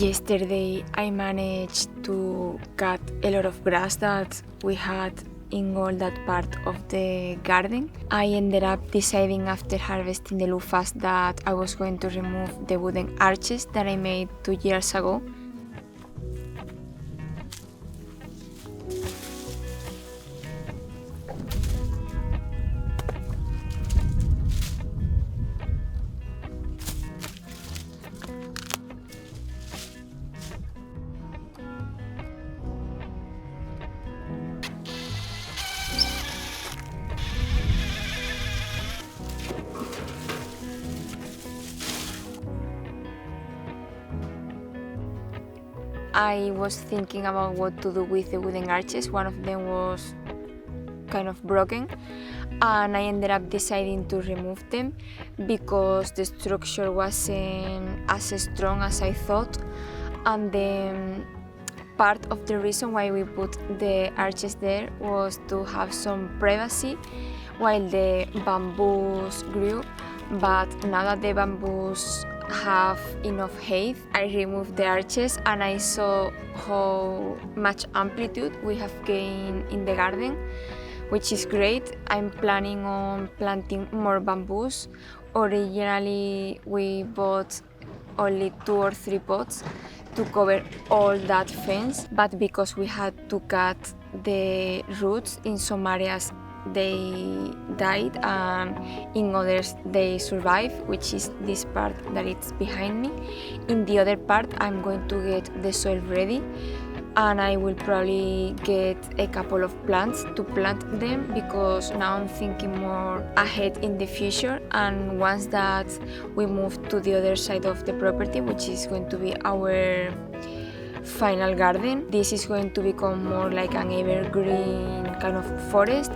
Yesterday I managed to cut a lot of grass that we had in all that part of the garden. I ended up deciding after harvesting the loofahs that I was going to remove the wooden arches that I made 2 years ago. I was thinking about what to do with the wooden arches. One of them was kind of broken, and I ended up deciding to remove them because the structure wasn't as strong as I thought, and then part of the reason why we put the arches there was to have some privacy while the bamboos grew. But now that the bamboos have enough height, I removed the arches and I saw how much amplitude we have gained in the garden, which is great. I'm planning on planting more bamboos. Originally we bought only 2 or 3 pots to cover all that fence, but because we had to cut the roots in some areas, they died, and in others they survived, which is this part that it's behind me. In the other part I'm going to get the soil ready, and I will probably get a couple of plants to plant them because now I'm thinking more ahead in the future, and once that we move to the other side of the property, which is going to be our final garden, this is going to become more like an evergreen kind of forest.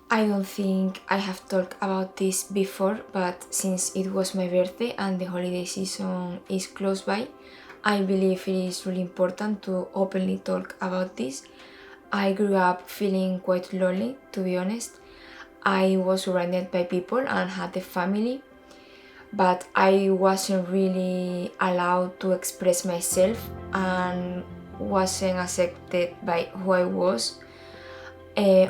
I don't think I have talked about this before, but since it was my birthday and the holiday season is close by, I believe it is really important to openly talk about this. I grew up feeling quite lonely, to be honest. I was surrounded by people and had a family, but I wasn't really allowed to express myself and wasn't accepted by who I was.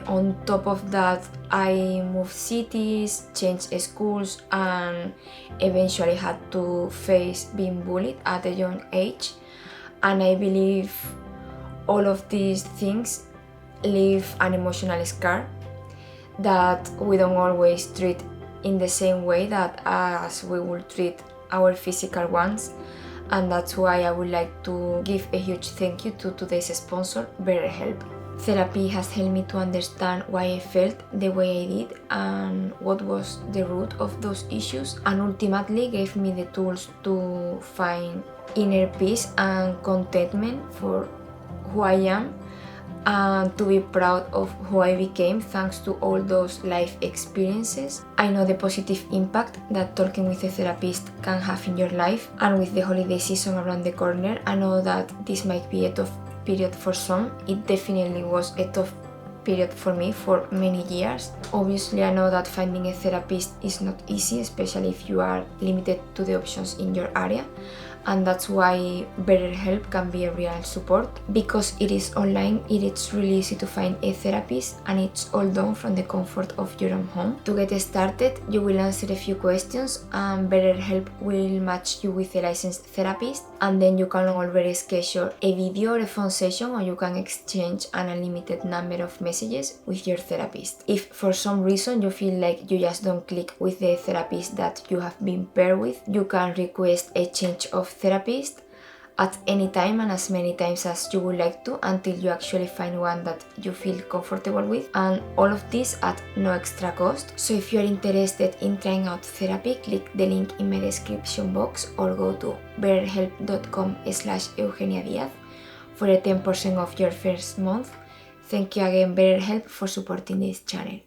On top of that, I moved cities, changed schools, and eventually had to face being bullied at a young age. And I believe all of these things leave an emotional scar that we don't always treat in the same way that as we would treat our physical ones. And that's why I would like to give a huge thank you to today's sponsor, BetterHelp. Therapy has helped me to understand why I felt the way I did and what was the root of those issues, and ultimately gave me the tools to find inner peace and contentment for who I am and to be proud of who I became thanks to all those life experiences. I know the positive impact that talking with a therapist can have in your life, and with the holiday season around the corner, I know that this might be a tough period for some. It definitely was a tough period for me for many years. Obviously, I know that finding a therapist is not easy, especially if you are limited to the options in your area, and that's why BetterHelp can be a real support. Because it is online, it is really easy to find a therapist, and it's all done from the comfort of your own home. To get started, you will answer a few questions, and BetterHelp will match you with a licensed therapist, and then you can already schedule a video or a phone session, or you can exchange an unlimited number of messages with your therapist. If for some reason you feel like you just don't click with the therapist that you have been paired with, you can request a change of therapist at any time and as many times as you would like to, until you actually find one that you feel comfortable with, and all of this at no extra cost. So if you're interested in trying out therapy, click the link in my description box or go to betterhelp.com/Eugenia Diaz for a 10% off your first month. Thank you again, BetterHelp, for supporting this channel.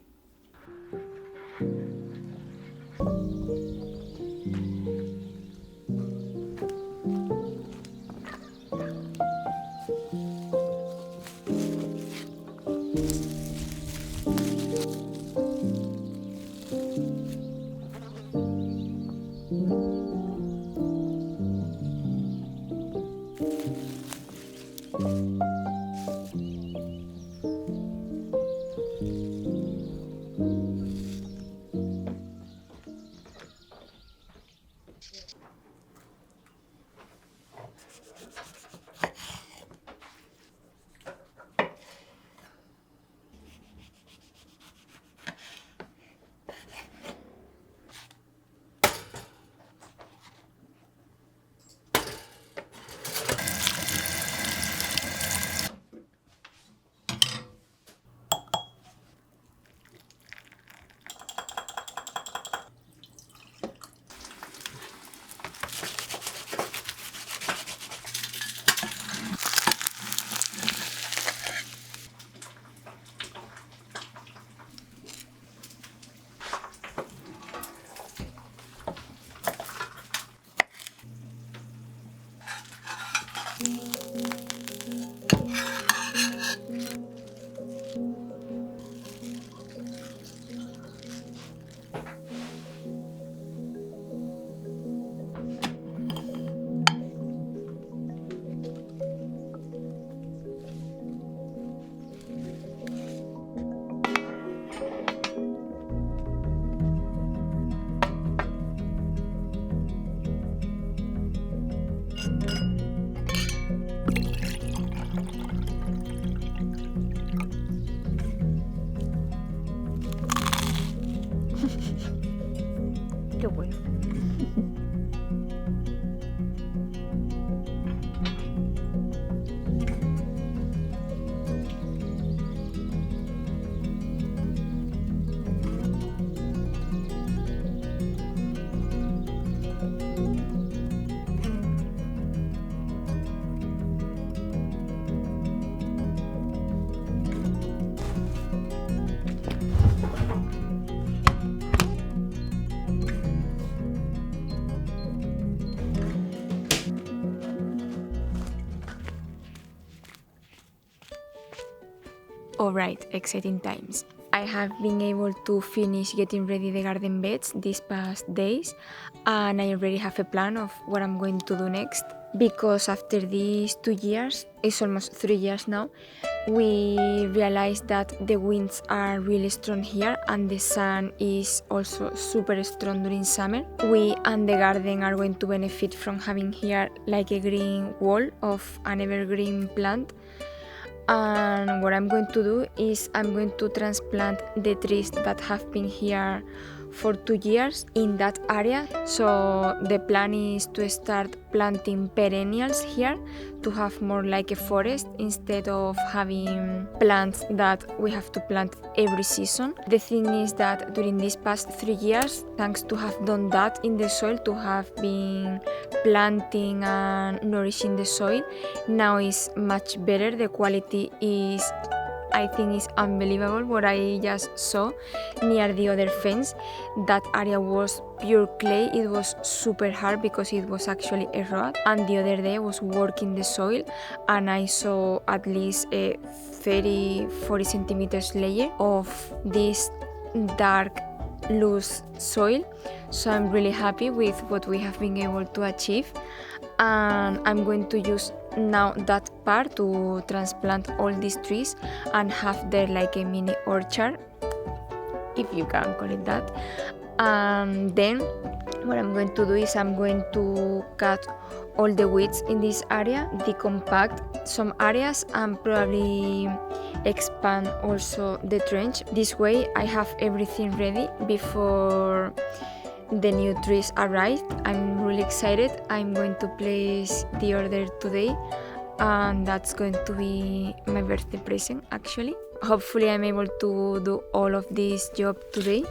Qué bueno. Alright, exciting times. I have been able to finish getting ready the garden beds these past days, and I already have a plan of what I'm going to do next. Because after these 2 years, it's almost 3 years now, we realized that the winds are really strong here and the sun is also super strong during summer. We and the garden are going to benefit from having here like a green wall of an evergreen plant. And what I'm going to do is I'm going to transplant the trees that have been here for 2 years in that area. So the plan is to start planting perennials here to have more like a forest instead of having plants that we have to plant every season. The thing is that during these past 3 years, thanks to have done that in the soil, to have been planting and nourishing the soil, now is much better. The quality is, I think, is unbelievable. What I just saw near the other fence, that area was pure clay. It was super hard because it was actually a rock. And the other day I was working the soil and I saw at least a 30-40 centimeters layer of this dark loose soil. So I'm really happy with what we have been able to achieve. and I'm going to use now that part to transplant all these trees and have there like a mini orchard, if you can call it that. And then what I'm going to do is I'm going to cut all the weeds in this area, decompact some areas, and probably expand also the trench. This way I have everything ready before the new trees arrived. I'm really excited. I'm going to place the order today, and that's going to be my birthday present actually. Hopefully I'm able to do all of this job today.